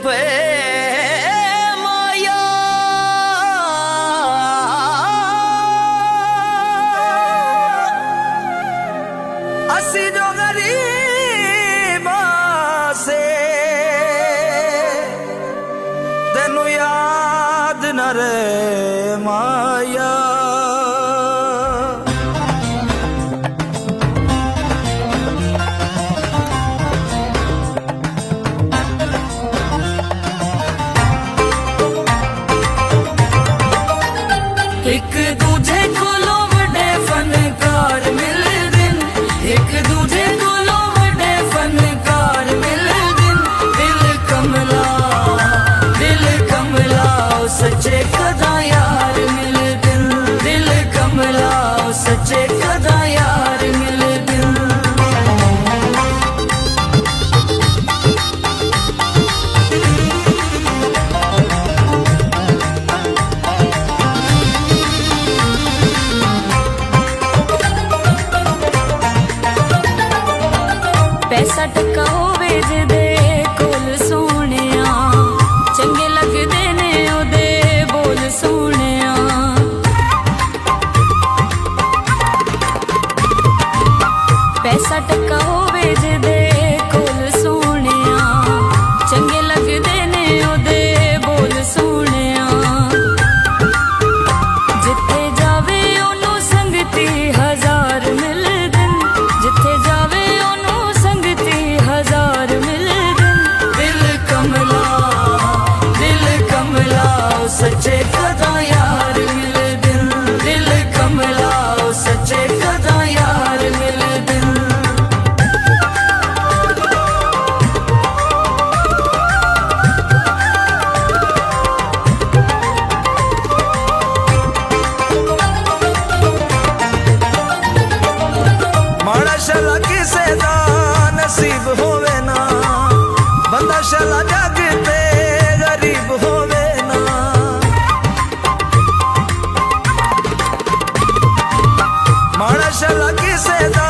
पे माया असी जो गरीब से तेनू याद न रे माया एक दूजे कोलों वड्डे फनकार मिलदे एक दूजे कोलों वड्डे फनकार मिलदे दिल कमला सच्चे कदा यार मिलदे दिल कमला सच्चे कदा यार मिलदे पैसा टक्का होवे जिदे कोल सोहणिया चंगे लगदे ने ओदे बोल सोहणिया पैसा टक्का होवे जिदे कोल सोहणिया चंगे लगदे ने ओदे बोल सोहणिया जिथे जावे ओनू संगती हजार मिलदे जिथे जावे हजार मिलदे दिल कमला सच्चे कदा यार मिलदे दिल कमला सच्चे कदा यार मिलदे माड़ा शला किसे दा नसीब होवे ना बंदा शला जग ते गरीब होवे ना माड़ा शला किसे दा